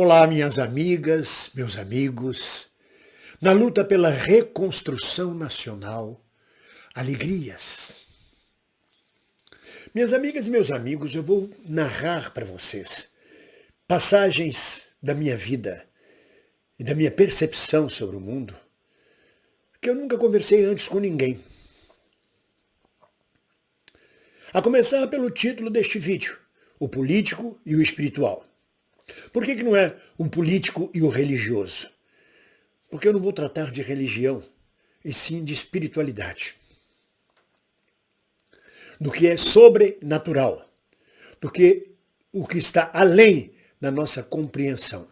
Olá, minhas amigas, meus amigos. Na luta pela reconstrução nacional, alegrias. Minhas amigas e meus amigos, eu vou narrar para vocês passagens da minha vida e da minha percepção sobre o mundo que eu nunca conversei antes com ninguém. A começar pelo título deste vídeo, o político e o espiritual. Por que não é um político e o religioso? Porque eu não vou tratar de religião, e sim de espiritualidade. Do que é sobrenatural, do que o que está além da nossa compreensão.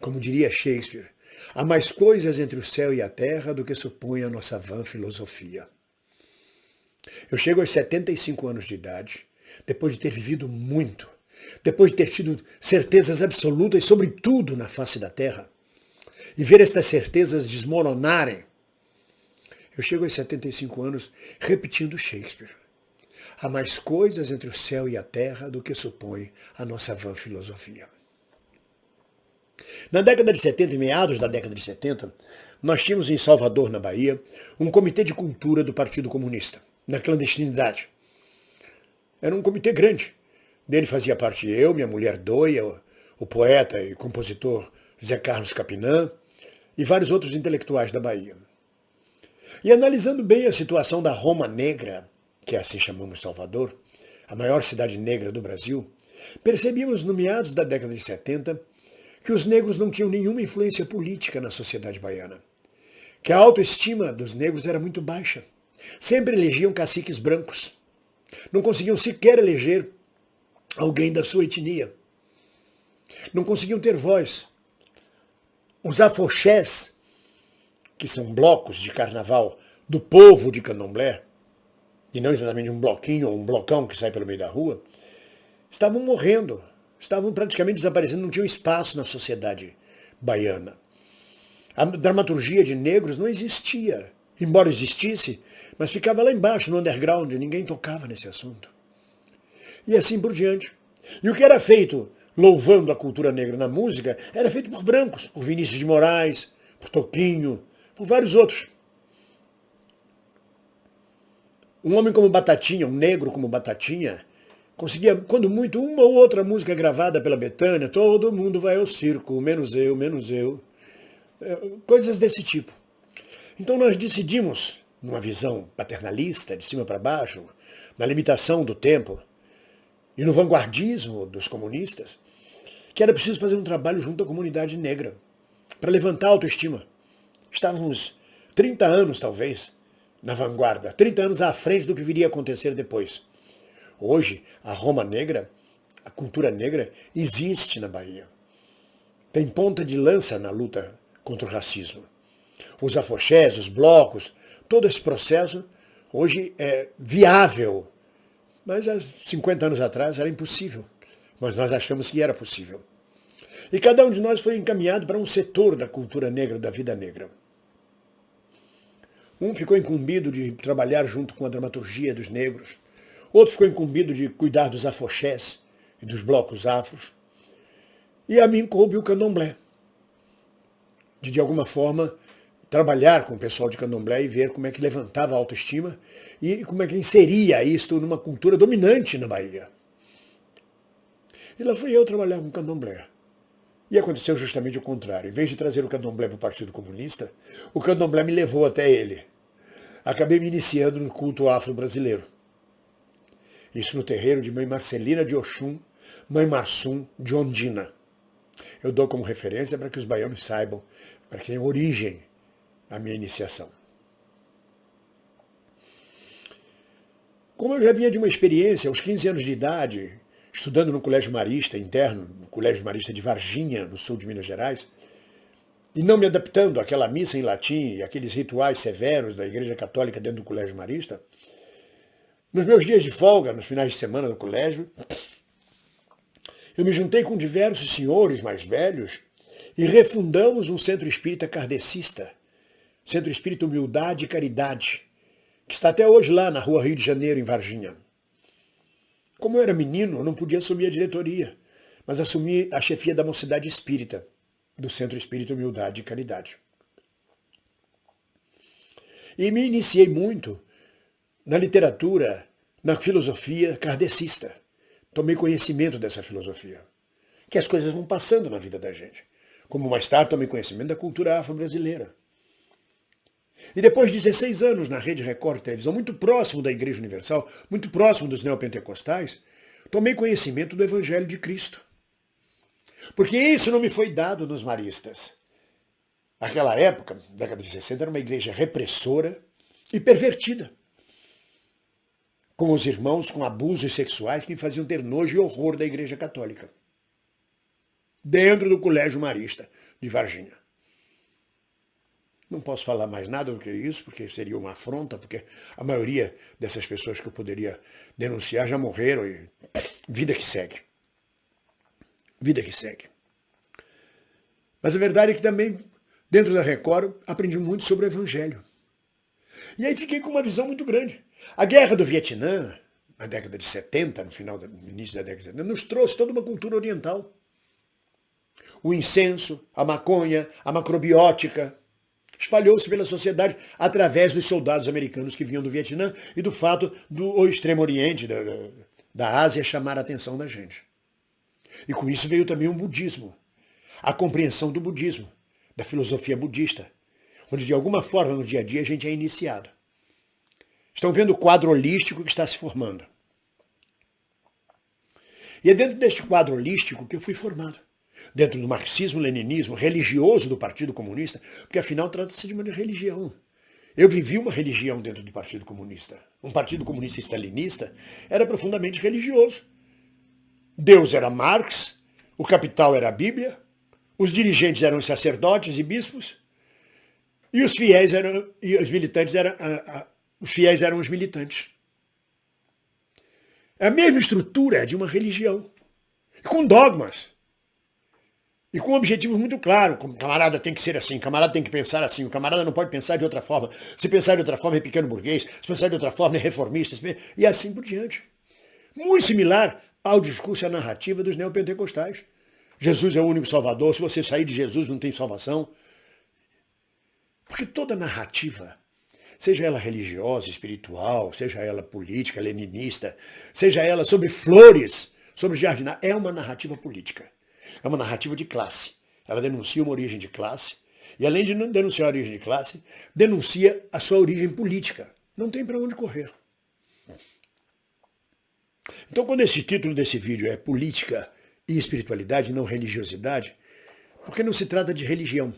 Como diria Shakespeare, há mais coisas entre o céu e a terra do que supõe a nossa vã filosofia. Eu chego aos 75 anos de idade, depois de ter vivido muito, depois de ter tido certezas absolutas sobre tudo na face da terra, e ver estas certezas desmoronarem, eu chego aos 75 anos repetindo Shakespeare. Há mais coisas entre o céu e a terra do que supõe a nossa vã filosofia. Na década de 70 e meados da década de 70, nós tínhamos em Salvador, na Bahia, um comitê de cultura do Partido Comunista, na clandestinidade. Era um comitê grande. Dele fazia parte eu, minha mulher Doia, o poeta e compositor José Carlos Capinã e vários outros intelectuais da Bahia. E analisando bem a situação da Roma Negra, que assim chamamos Salvador, a maior cidade negra do Brasil, percebíamos no meados da década de 70 que os negros não tinham nenhuma influência política na sociedade baiana, que a autoestima dos negros era muito baixa. Sempre elegiam caciques brancos. Não conseguiam sequer eleger alguém da sua etnia. Não conseguiam ter voz. Os afoxés, que são blocos de carnaval do povo de Candomblé, e não exatamente um bloquinho ou um blocão que sai pelo meio da rua, estavam morrendo, estavam praticamente desaparecendo, não tinham espaço na sociedade baiana. A dramaturgia de negros não existia, embora existisse, mas ficava lá embaixo, no underground, ninguém tocava nesse assunto. E assim por diante. E o que era feito louvando a cultura negra na música era feito por brancos, por Vinícius de Moraes, por Toquinho, por vários outros. Um homem como Batatinha, um negro como Batatinha, conseguia, quando muito, uma ou outra música gravada pela Bethânia, todo mundo vai ao circo, menos eu, menos eu. Coisas desse tipo. Então nós decidimos, numa visão paternalista, de cima para baixo, na limitação do tempo, e no vanguardismo dos comunistas, que era preciso fazer um trabalho junto à comunidade negra, para levantar a autoestima. Estávamos 30 anos, talvez, na vanguarda, 30 anos à frente do que viria a acontecer depois. Hoje, a Roma Negra, a cultura negra, existe na Bahia. Tem ponta de lança na luta contra o racismo. Os afoxés, os blocos, todo esse processo hoje é viável. Mas há 50 anos atrás era impossível. Mas nós achamos que era possível. E cada um de nós foi encaminhado para um setor da cultura negra, da vida negra. Um ficou incumbido de trabalhar junto com a dramaturgia dos negros. Outro ficou incumbido de cuidar dos afoxés e dos blocos afros. E a mim coube o candomblé. De alguma forma, trabalhar com o pessoal de candomblé e ver como é que levantava a autoestima e como é que inseria isto numa cultura dominante na Bahia. E lá fui eu trabalhar com candomblé. E aconteceu justamente o contrário. Em vez de trazer o candomblé para o Partido Comunista, o candomblé me levou até ele. Acabei me iniciando no culto afro-brasileiro. Isso no terreiro de Mãe Marcelina de Oxum, Mãe Marsum de Ondina. Eu dou como referência para que os baianos saibam, para que tenham origem a minha iniciação. Como eu já vinha de uma experiência, aos 15 anos de idade, estudando no Colégio Marista interno, no Colégio Marista de Varginha, no sul de Minas Gerais, e não me adaptando àquela missa em latim e aqueles rituais severos da Igreja Católica dentro do Colégio Marista, nos meus dias de folga, nos finais de semana no colégio, eu me juntei com diversos senhores mais velhos e refundamos um centro espírita kardecista, Centro Espírita Humildade e Caridade, que está até hoje lá na Rua Rio de Janeiro, em Varginha. Como eu era menino, eu não podia assumir a diretoria, mas assumi a chefia da Mocidade Espírita, do Centro Espírita Humildade e Caridade. E me iniciei muito na literatura, na filosofia kardecista. Tomei conhecimento dessa filosofia, que as coisas vão passando na vida da gente. Como mais tarde tomei conhecimento da cultura afro-brasileira. E depois de 16 anos na Rede Record de televisão, muito próximo da Igreja Universal, muito próximo dos neopentecostais, tomei conhecimento do Evangelho de Cristo. Porque isso não me foi dado nos maristas. Naquela época, década de 60, era uma igreja repressora e pervertida, com os irmãos com abusos sexuais que me faziam ter nojo e horror da Igreja Católica, dentro do Colégio Marista de Varginha. Não posso falar mais nada do que isso, porque seria uma afronta, porque a maioria dessas pessoas que eu poderia denunciar já morreram e vida que segue. Vida que segue. Mas a verdade é que também, dentro da Record, aprendi muito sobre o Evangelho. E aí fiquei com uma visão muito grande. A guerra do Vietnã, na década de 70, no início da década de 70, nos trouxe toda uma cultura oriental. O incenso, a maconha, a macrobiótica, espalhou-se pela sociedade através dos soldados americanos que vinham do Vietnã e do fato do Extremo Oriente, da Ásia, chamar a atenção da gente. E com isso veio também o budismo, a compreensão do budismo, da filosofia budista, onde de alguma forma no dia a dia a gente é iniciado. Estão vendo o quadro holístico que está se formando. E é dentro deste quadro holístico que eu fui formado. Dentro do marxismo-leninismo religioso do Partido Comunista, porque afinal trata-se de uma religião. Eu vivi uma religião dentro do Partido Comunista. Um Partido Comunista stalinista era profundamente religioso. Deus era Marx, o capital era a Bíblia, os dirigentes eram os sacerdotes e bispos, e os fiéis eram os militantes. É a mesma estrutura de uma religião, com dogmas. E com objetivos muito claros, como camarada tem que ser assim, camarada tem que pensar assim, o camarada não pode pensar de outra forma. Se pensar de outra forma é pequeno burguês, se pensar de outra forma é reformista, e assim por diante. Muito similar ao discurso e à narrativa dos neopentecostais. Jesus é o único salvador, se você sair de Jesus não tem salvação. Porque toda narrativa, seja ela religiosa, espiritual, seja ela política, leninista, seja ela sobre flores, sobre jardinar, é uma narrativa política. É uma narrativa de classe. Ela denuncia uma origem de classe. E além de não denunciar a origem de classe, denuncia a sua origem política. Não tem para onde correr. Então, quando esse título desse vídeo é Política e Espiritualidade, não Religiosidade, porque não se trata de religião.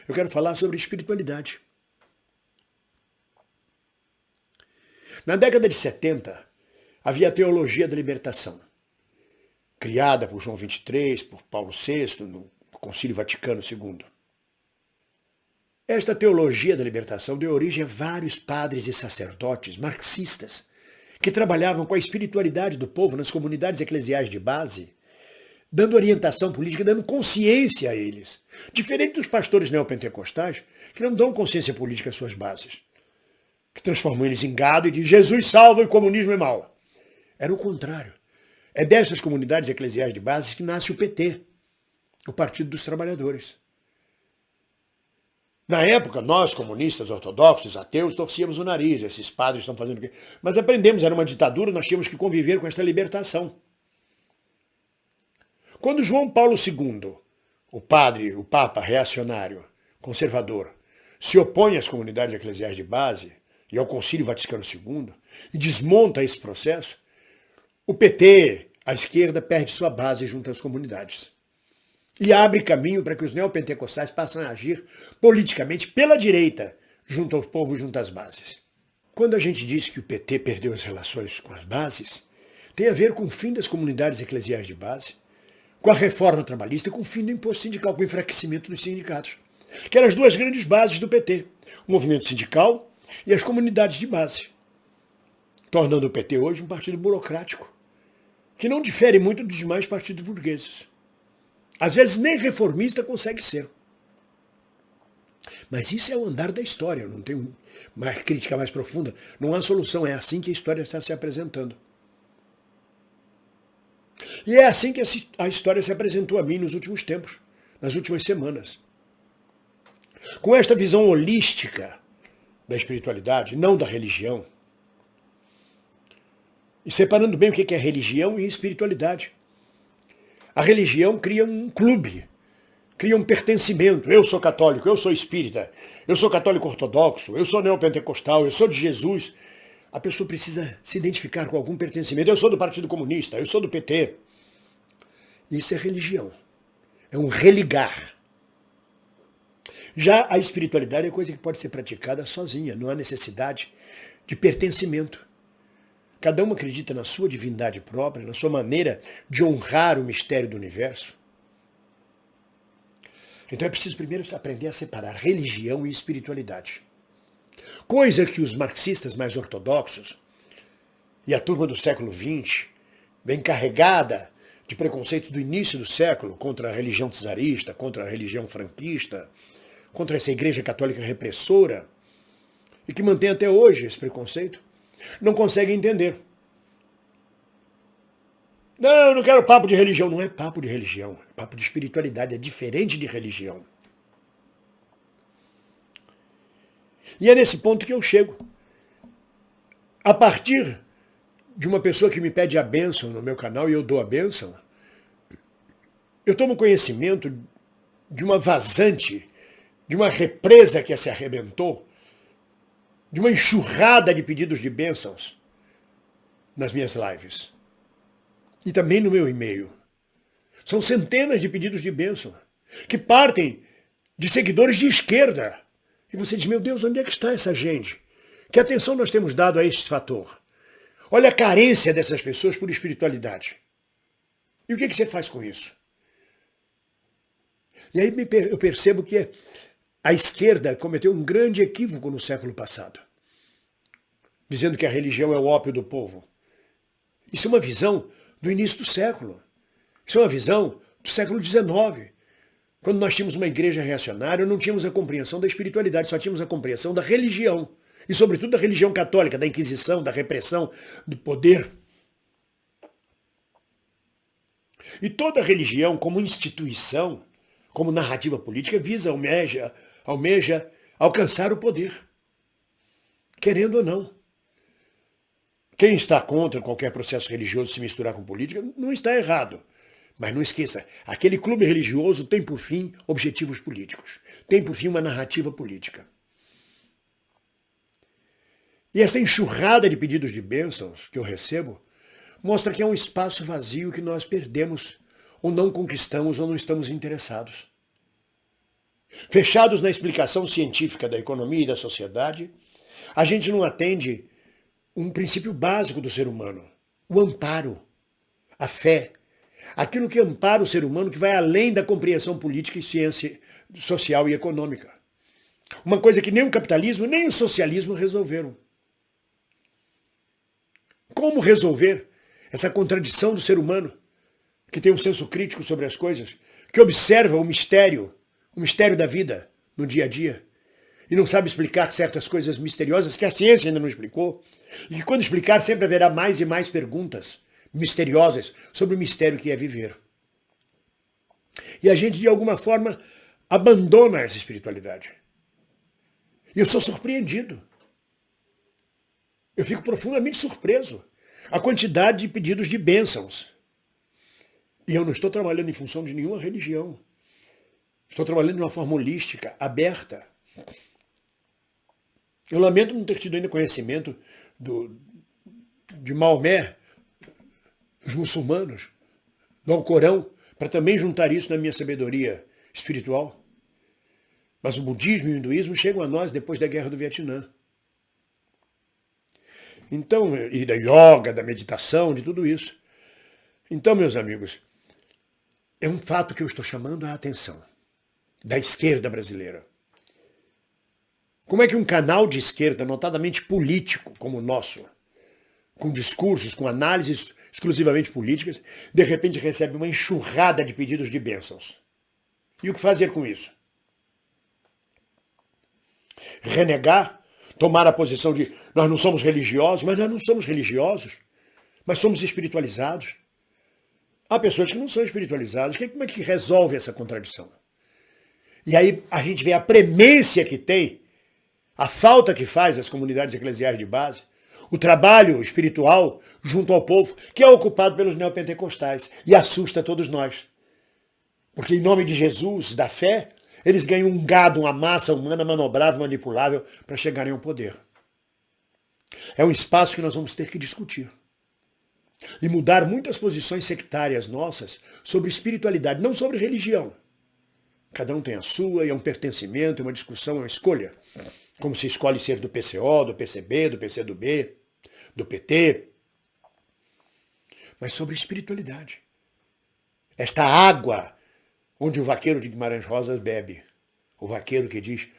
Eu quero falar sobre espiritualidade. Na década de 70, havia a teologia da libertação, criada por João XXIII, por Paulo VI, no Concílio Vaticano II. Esta teologia da libertação deu origem a vários padres e sacerdotes marxistas que trabalhavam com a espiritualidade do povo nas comunidades eclesiais de base, dando orientação política, dando consciência a eles. Diferente dos pastores neopentecostais, que não dão consciência política às suas bases, que transformam eles em gado e dizem Jesus salva e o comunismo é mau. Era o contrário. É dessas comunidades eclesiais de base que nasce o PT, o Partido dos Trabalhadores. Na época, nós, comunistas, ortodoxos, ateus, torcíamos o nariz. Esses padres estão fazendo o quê? Mas aprendemos, era uma ditadura, nós tínhamos que conviver com esta libertação. Quando João Paulo II, o Papa reacionário, conservador, se opõe às comunidades eclesiais de base e ao Concílio Vaticano II e desmonta esse processo, o PT, a esquerda, perde sua base junto às comunidades. E abre caminho para que os neopentecostais passem a agir politicamente pela direita, junto ao povo, junto às bases. Quando a gente diz que o PT perdeu as relações com as bases, tem a ver com o fim das comunidades eclesiais de base, com a reforma trabalhista e com o fim do imposto sindical, com o enfraquecimento dos sindicatos, que eram as duas grandes bases do PT, o movimento sindical e as comunidades de base, tornando o PT hoje um partido burocrático, que não difere muito dos demais partidos burgueses. Às vezes nem reformista consegue ser. Mas isso é o andar da história, não tem uma crítica mais profunda. Não há solução, é assim que a história está se apresentando. E é assim que a história se apresentou a mim nos últimos tempos, nas últimas semanas. Com esta visão holística da espiritualidade, não da religião, e separando bem o que é religião e espiritualidade. A religião cria um clube, cria um pertencimento. Eu sou católico, eu sou espírita, eu sou católico ortodoxo, eu sou neopentecostal, eu sou de Jesus. A pessoa precisa se identificar com algum pertencimento. Eu sou do Partido Comunista, eu sou do PT. Isso é religião. É um religar. Já a espiritualidade é coisa que pode ser praticada sozinha, não há necessidade de pertencimento. Cada um acredita na sua divindade própria, na sua maneira de honrar o mistério do universo. Então é preciso primeiro aprender a separar religião e espiritualidade. Coisa que os marxistas mais ortodoxos e a turma do século XX vem carregada de preconceitos do início do século contra a religião czarista, contra a religião franquista, contra essa igreja católica repressora, e que mantém até hoje esse preconceito, não conseguem entender. Não, eu não quero papo de religião. Não é papo de religião, é papo de espiritualidade, é diferente de religião. E é nesse ponto que eu chego. A partir de uma pessoa que me pede a bênção no meu canal e eu dou a bênção, eu tomo conhecimento de uma vazante, de uma represa que se arrebentou, de uma enxurrada de pedidos de bênçãos nas minhas lives. E também no meu e-mail. São centenas de pedidos de bênção que partem de seguidores de esquerda. E você diz, meu Deus, onde é que está essa gente? Que atenção nós temos dado a este fator? Olha a carência dessas pessoas por espiritualidade. E o que você faz com isso? E aí eu percebo que a esquerda cometeu um grande equívoco no século passado, dizendo que a religião é o ópio do povo. Isso é uma visão do início do século. Isso é uma visão do século XIX. Quando nós tínhamos uma igreja reacionária, não tínhamos a compreensão da espiritualidade, só tínhamos a compreensão da religião. E sobretudo da religião católica, da Inquisição, da repressão, do poder. E toda religião, como instituição, como narrativa política, almeja alcançar o poder. Querendo ou não. Quem está contra qualquer processo religioso se misturar com política não está errado. Mas não esqueça, aquele clube religioso tem por fim objetivos políticos. Tem por fim uma narrativa política. E essa enxurrada de pedidos de bênçãos que eu recebo mostra que é um espaço vazio que nós perdemos, ou não conquistamos, ou não estamos interessados. Fechados na explicação científica da economia e da sociedade, a gente não atende um princípio básico do ser humano, o amparo, a fé, aquilo que ampara o ser humano que vai além da compreensão política e ciência social e econômica. Uma coisa que nem o capitalismo nem o socialismo resolveram. Como resolver essa contradição do ser humano, que tem um senso crítico sobre as coisas, que observa o mistério da vida no dia a dia, e não sabe explicar certas coisas misteriosas que a ciência ainda não explicou, e que quando explicar sempre haverá mais e mais perguntas misteriosas sobre o mistério que é viver. E a gente, de alguma forma, abandona essa espiritualidade. E eu sou surpreendido. Eu fico profundamente surpreso. A quantidade de pedidos de bênçãos. E eu não estou trabalhando em função de nenhuma religião. Estou trabalhando de uma forma holística, aberta. Eu lamento não ter tido ainda conhecimento de Maomé, dos muçulmanos, do Alcorão, para também juntar isso na minha sabedoria espiritual. Mas o budismo e o hinduísmo chegam a nós depois da Guerra do Vietnã. Então, e da yoga, da meditação, de tudo isso. Então, meus amigos, é um fato que eu estou chamando a atenção da esquerda brasileira. Como é que um canal de esquerda, notadamente político como o nosso, com discursos, com análises exclusivamente políticas, de repente recebe uma enxurrada de pedidos de bênçãos? E o que fazer com isso? Renegar? Tomar a posição de nós não somos religiosos, mas nós não somos religiosos, mas somos espiritualizados. Há pessoas que não são espiritualizadas. Como é que resolve essa contradição? E aí a gente vê a premência que tem, a falta que faz as comunidades eclesiais de base, o trabalho espiritual junto ao povo, que é ocupado pelos neopentecostais e assusta todos nós. Porque em nome de Jesus, da fé, eles ganham um gado, uma massa humana manobrável, manipulável para chegarem ao poder. É um espaço que nós vamos ter que discutir. E mudar muitas posições sectárias nossas sobre espiritualidade, não sobre religião. Cada um tem a sua, e é um pertencimento, é uma discussão, é uma escolha. Como se escolhe ser do PCO, do PCB, do PCdoB, do PT. Mas sobre espiritualidade. Esta água onde o vaqueiro de Guimarães Rosa bebe. O vaqueiro que diz,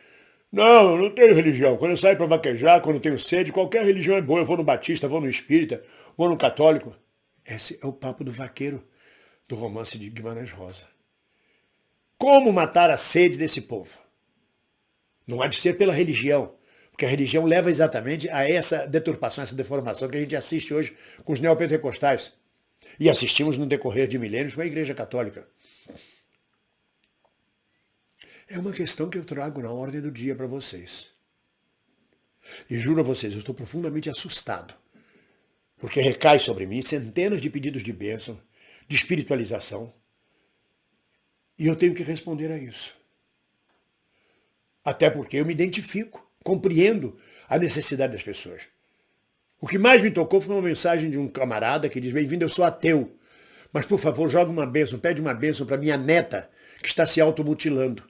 não tenho religião. Quando eu saio para vaquejar, quando eu tenho sede, qualquer religião é boa. Eu vou no batista, vou no espírita, vou no católico. Esse é o papo do vaqueiro do romance de Guimarães Rosa. Como matar a sede desse povo? Não há de ser pela religião, porque a religião leva exatamente a essa deturpação, essa deformação que a gente assiste hoje com os neopentecostais. E assistimos no decorrer de milênios com a Igreja Católica. É uma questão que eu trago na ordem do dia para vocês. E juro a vocês, eu estou profundamente assustado, porque recai sobre mim centenas de pedidos de bênção, de espiritualização, e eu tenho que responder a isso. Até porque eu me identifico, compreendo a necessidade das pessoas. O que mais me tocou foi uma mensagem de um camarada que diz, bem-vindo, eu sou ateu, mas por favor, joga uma bênção, pede uma bênção para minha neta, que está se automutilando.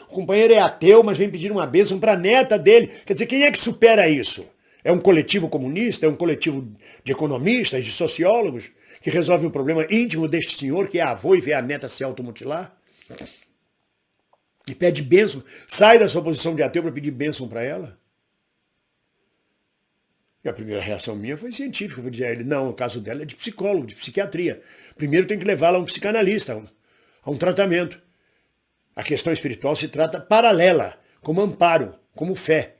O companheiro é ateu, mas vem pedir uma bênção para a neta dele. Quer dizer, quem é que supera isso? É um coletivo comunista? É um coletivo de economistas, de sociólogos, que resolve um problema íntimo deste senhor, que é avô e vê a neta se automutilar? E pede bênção, sai da sua posição de ateu para pedir bênção para ela? E a primeira reação minha foi científica. Eu vou dizer a ele, não, o caso dela é de psicólogo, de psiquiatria. Primeiro tem que levá-la a um psicanalista, a um tratamento. A questão espiritual se trata paralela, como amparo, como fé.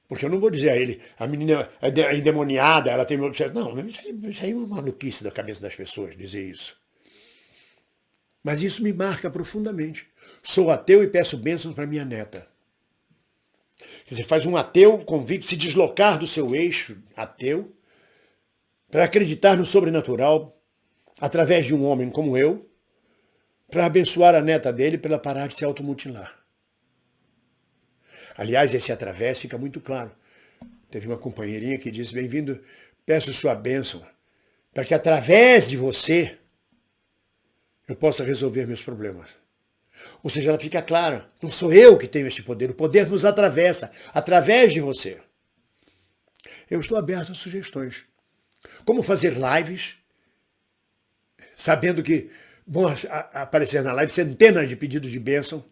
Porque eu não vou dizer a ele, a menina é endemoniada, ela tem... Não, isso aí é uma maluquice da cabeça das pessoas, dizer isso. Mas isso me marca profundamente. Sou ateu e peço bênçãos para minha neta. Quer dizer, faz um ateu convicto se deslocar do seu eixo ateu para acreditar no sobrenatural através de um homem como eu, para abençoar a neta dele para ela parar de se automutilar. Aliás, esse através fica muito claro. Teve uma companheirinha que disse, bem-vindo, peço sua bênção, para que através de você eu possa resolver meus problemas. Ou seja, ela fica clara, não sou eu que tenho este poder, o poder nos atravessa, através de você. Eu estou aberto a sugestões. Como fazer lives, sabendo que vão aparecer na live centenas de pedidos de bênção,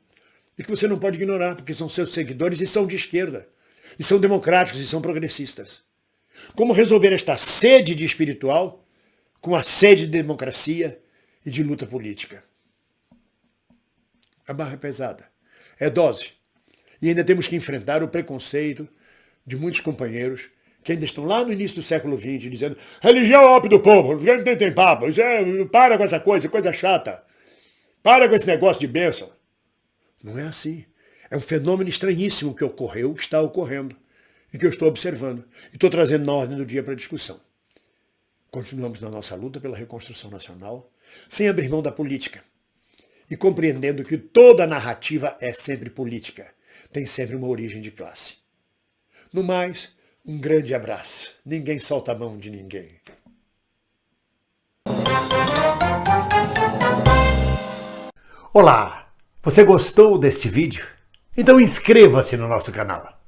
e que você não pode ignorar, porque são seus seguidores e são de esquerda, e são democráticos e são progressistas. Como resolver esta sede de espiritual com a sede de democracia e de luta política? A barra é pesada, é dose. E ainda temos que enfrentar o preconceito de muitos companheiros que ainda estão lá no início do século XX dizendo religião é o ópio do povo, não tem papo, para com essa coisa chata, para com esse negócio de bênção. Não é assim. É um fenômeno estranhíssimo que ocorreu, que está ocorrendo e que eu estou observando. E estou trazendo na ordem do dia para discussão. Continuamos na nossa luta pela reconstrução nacional, sem abrir mão da política. E compreendendo que toda narrativa é sempre política, tem sempre uma origem de classe. No mais, um grande abraço. Ninguém solta a mão de ninguém. Olá! Você gostou deste vídeo? Então inscreva-se no nosso canal.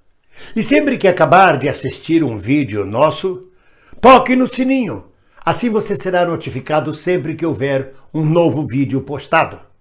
E sempre que acabar de assistir um vídeo nosso, toque no sininho. Assim você será notificado sempre que houver um novo vídeo postado.